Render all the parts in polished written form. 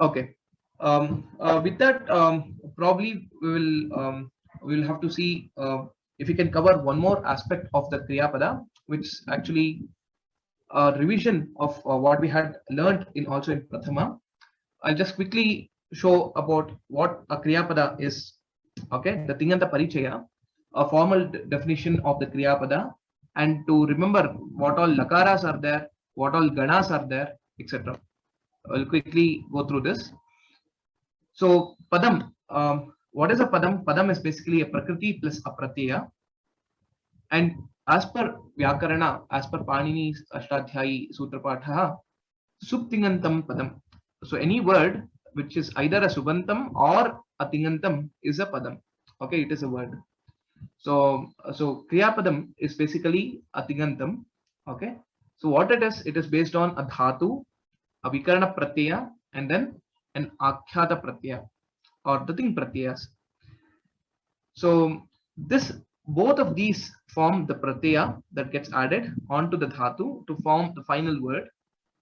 Okay. With that, probably we will have to see if we can cover one more aspect of the Kriya Pada, which actually revision of what we had learned in also in Prathama. I'll just quickly show about what a Kriya Pada is. Okay, the Tinganta Parichaya, a formal definition of the Kriya Pada, and to remember what all lakaras are there, what all ganas are there, etc. I'll quickly go through this. So Padam, what is a Padam? Padam is basically a Prakriti plus a Pratyaya. And as per Vyakarana, as per Panini's Ashtadhyayi Sutrapatha, Subtingantam Padam. So any word which is either a Subantam or a Tingantam is a Padam. Okay, it is a word. So Kriya Padam is basically a Tingantam. Okay. So what it is based on a Dhatu, a Vikarana Pratyaya, and then an Akhyata Pratyaya or the thing Pratyayas. So this both of these form the Pratyaya that gets added onto the Dhatu to form the final word,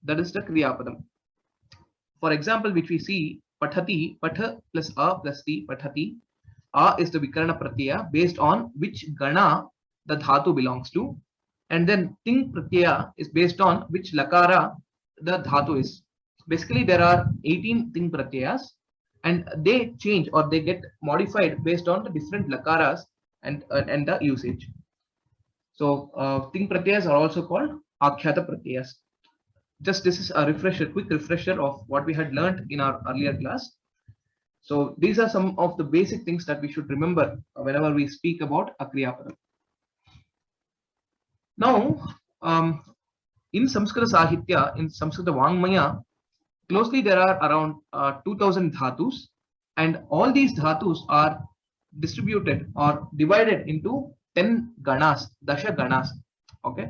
that is the Kriya Padam. For example, which we see Pathati, Patha plus A plus T, Pathati. A is the Vikarana Pratyaya based on which Gana the Dhatu belongs to, and then Ting Pratyaya is based on which Lakara the Dhatu is. Basically, there are 18 Ting Pratyayas, and they change or they get modified based on the different Lakaras and the usage. So Ting Pratyayas are also called Akhyata Pratyayas. Just this is a refresher, quick refresher of what we had learned in our earlier class. So these are some of the basic things that we should remember whenever we speak about a Kriya Pada. Now, in Sanskrit Sahitya, in Sanskrit Vangmaya, closely there are around 2000 dhatus, and all these dhatus are distributed or divided into 10 ganas, dasha ganas. Okay,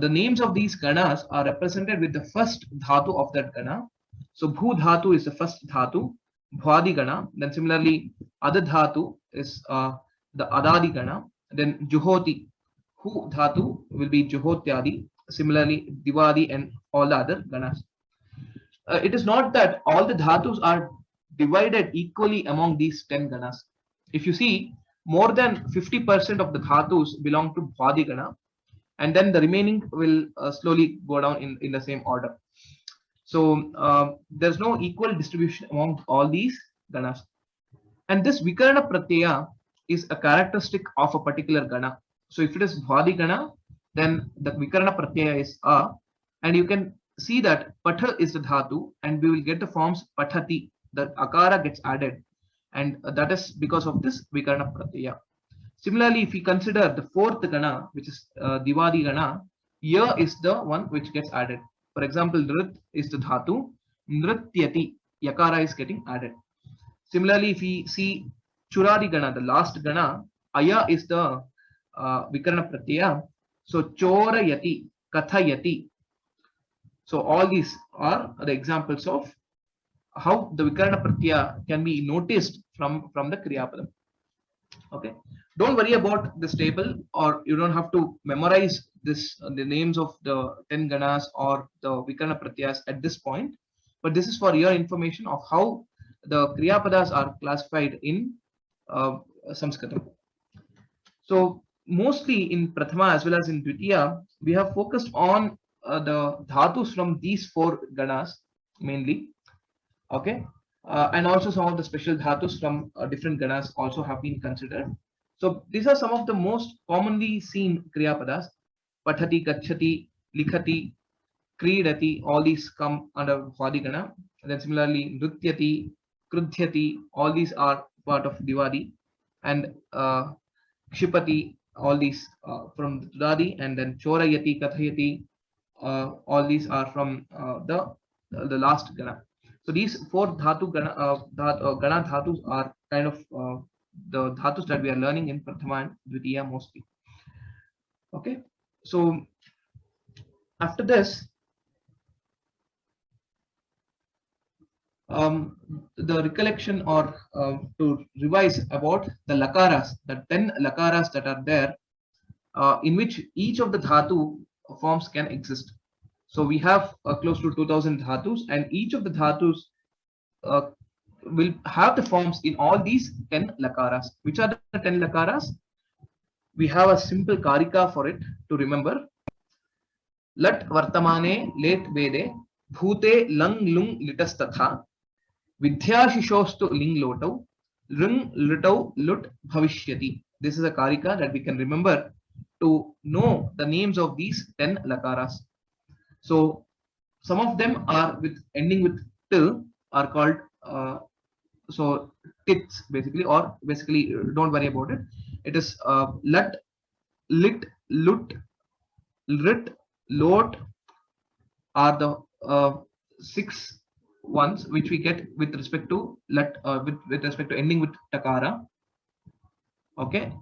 the names of these ganas are represented with the first dhatu of that gana. So Bhu dhatu is the first dhatu, Bhwadi gana. Then similarly, Ada dhatu is the Adadi gana. Then Juhoti, Hu dhatu will be Juhotyadi. Similarly, Divadi and all the other ganas. It is not that all the dhatus are divided equally among these 10 ganas. If you see, more than 50% of the dhatus belong to Bhwadi gana, and then the remaining will slowly go down in the same order. So there's no equal distribution among all these ganas. And this Vikarana Pratyaya is a characteristic of a particular gana. So if it is Bhwadi gana, then the Vikarana Pratyaya is A, and you can see that Patha is the dhatu, and we will get the forms Pathati, the Akara gets added, and that is because of this Vikarana Pratyaya. Similarly, if we consider the fourth gana, which is Divadi gana, Ya is the one which gets added. For example, Nrit is the dhatu, Nrityati, Yakara is getting added. Similarly, if we see Churadi gana, the last gana, Aya is the Vikarana Pratyaya. So Chorayati, Kathayati. So all these are the examples of how the Vikarana Pratyaya can be noticed from the Kriya Padam. Okay, don't worry about this table, or you don't have to memorize this the names of the 10 ganas or the Vikarana Pratyayas at this point, but this is for your information of how the Kriya Padas are classified in Sanskritam. So mostly in Prathama as well as in Dvitiya, we have focused on the dhatus from these 4 ganas mainly. Okay, and also some of the special dhatus from different ganas also have been considered. So these are some of the most commonly seen Kriya Padas. Pathati, Gachati, Likhati, Kridati, all these come under Bhwadi gana. And then similarly, Nrutyati, Krudhyati, all these are part of Divadi. And Kshipati, all these from Dadi, and then Chorayati, Kathayati, all these are from the last gana. So these 4 dhatu gana dhatus are kind of the dhatus that we are learning in Prathama and Dvitiya mostly. Okay, so after this, the recollection or to revise about the lakaras, the 10 lakaras that are there, in which each of the dhatu forms can exist. So we have close to 2000 dhatus, and each of the dhatus will have the forms in all these 10 lakaras. Which are the 10 lakaras? We have a simple karika for it to remember. Lat vartamane let vede bhute lung lung litastatha vidyashishostu ling lotau lung lutau lut bhavishyati. This is a karika that we can remember to know the names of these 10 lakaras. So some of them are with ending with till are called so tits basically, or basically don't worry about it. It is lut, lit, lut, lit, lot are the six ones which we get with respect to lut, with respect to ending with takara. Okay,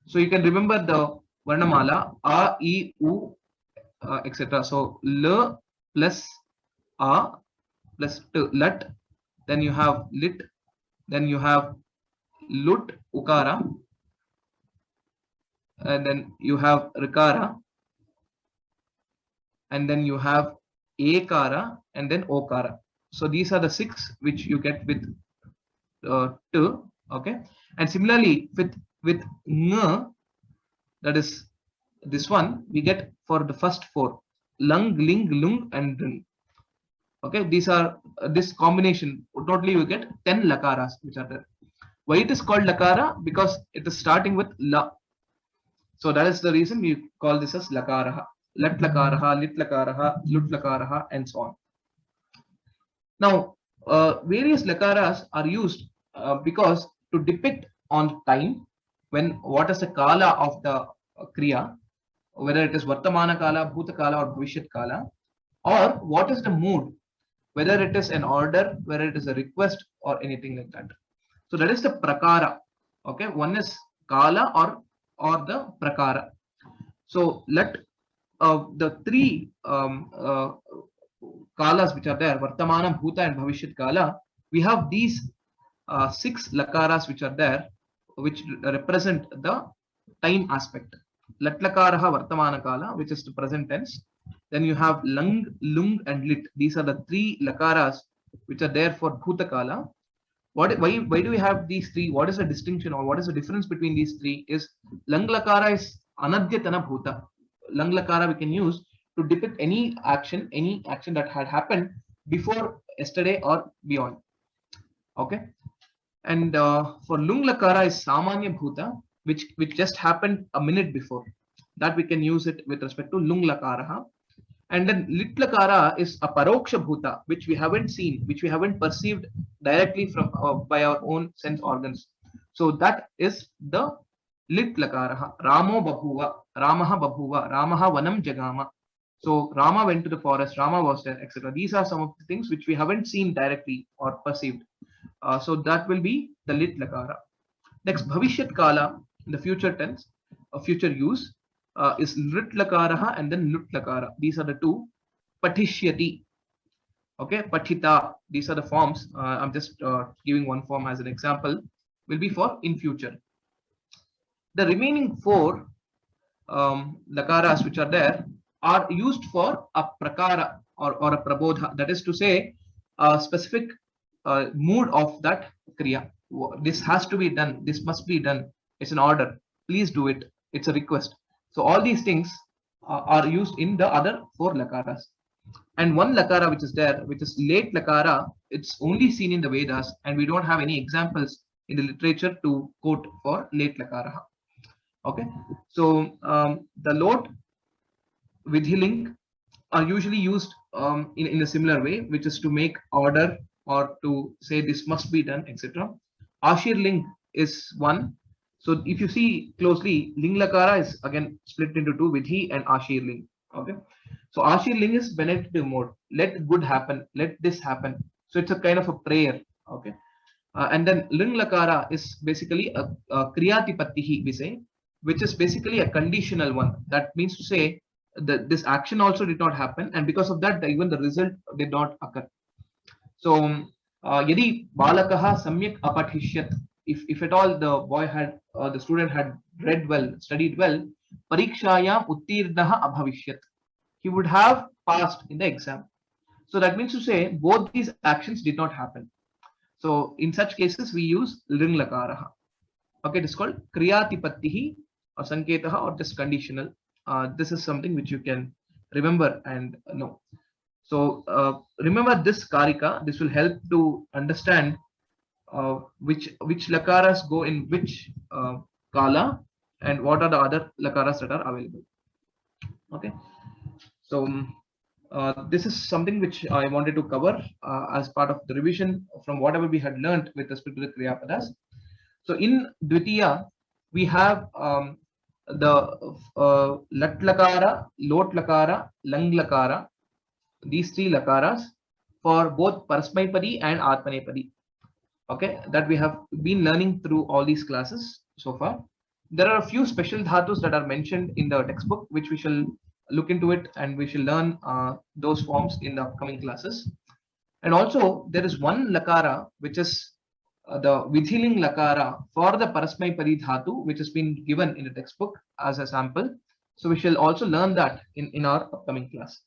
so you can remember the varnamala a, e, u, etc. So l plus a plus t, lut. Then you have lit. Then you have lut ukara, and then you have rikara, and then you have ekara, and then okara. So these are the six which you get with t. Okay, and similarly with ng, that is this one we get for the first four: lung, ling, lung, and ring. Okay, these are this combination. Totally you get 10 lakaras which are there. Why it is called lakara? Because it is starting with la. So that is the reason we call this as lakaraha. Lat lakaraha, lit lakaraha, lut lakaraha, and so on. Now, various lakaras are used because to depict on time when what is the kala of the kriya, whether it is vartamana kala, bhuta kala, or bhavishyat kala, or what is the mood, whether it is an order, whether it is a request, or anything like that. So that is the prakara. Okay, one is kala or the prakara. So let the three kalas which are there, vartamana, bhuta, and bhavishyat kala, we have these six lakaras which are there, which represent the time aspect. Lat lakaraha vartamana kala, which is the present tense. Then you have lung, lung, and lit. These are the three lakaras which are there for bhuta kala. Why do we have these three? What is the distinction, or what is the difference between these three? Is lang lakara is anadyatana bhuta. Lang lakara we can use to depict any action that had happened before yesterday or beyond. Okay, and for lung lakara is samanya bhuta, which just happened a minute before. That we can use it with respect to lung lakaraha. And then lit lakara is a paroksha bhuta, which we haven't seen, which we haven't perceived directly from by our own sense organs. So that is the lit lakara. Ramo babhuva, Ramaha babhuva, Ramaha vanam jagama. So Rama went to the forest, Rama was there, etc. These are some of the things which we haven't seen directly or perceived. So that will be the lit lakara. Next, bhavishyat kala, in the future tense, future use, is lit lakaraha and then lut lakara. These are the two. Patishyati. Okay, patita. These are the forms. I'm just giving one form as an example. Will be for in future. The remaining four lakaras which are there are used for a prakara or a prabodha. That is to say, a specific mood of that kriya. This has to be done. This must be done. It's an order. Please do it. It's a request. So all these things are used in the other four lakaras. And one lakara which is there, which is late lakara, it's only seen in the Vedas, and we don't have any examples in the literature to quote for late lakara. Okay, so the lot vidhiling are usually used in a similar way, which is to make order or to say this must be done, etc. Ashir ling is one. So if you see closely, ling lakara is again split into two, vidhi and ashir ling. Okay, so ashir ling is benedictive mode. Let good happen. Let this happen. So it's a kind of a prayer. Okay, and then ling lakara is basically a kriyatipattihi we say, which is basically a conditional one. That means to say that this action also did not happen, and because of that, even the result did not occur. So, yadi balakaha samyak apathishyat, if at all the boy had, the student had read well, studied well, parikshayam uttirnaha abhavishyat, he would have passed in the exam. So that means to say both these actions did not happen. So in such cases, we use ling lakara. Okay, it is called kriyatipattihi or sanketaha or just conditional. This is something which you can remember and know. So remember this karika. This will help to understand which lakaras go in which kala and what are the other lakaras that are available. Okay, so this is something which I wanted to cover as part of the revision from whatever we had learned with respect to the kriyapadas. So in Dvitiya, we have the lat lakara, lot lakara, lang lakara, these three lakaras for both Parasmaipadi and Atmanepadi. Okay, that we have been learning through all these classes so far. There are a few special dhatus that are mentioned in the textbook, which we shall look into it and we shall learn those forms in the upcoming classes. And also there is one lakara which is the Vidhiling lakara for the Parasmaipadi dhatu, which has been given in the textbook as a sample. So we shall also learn that in our upcoming class.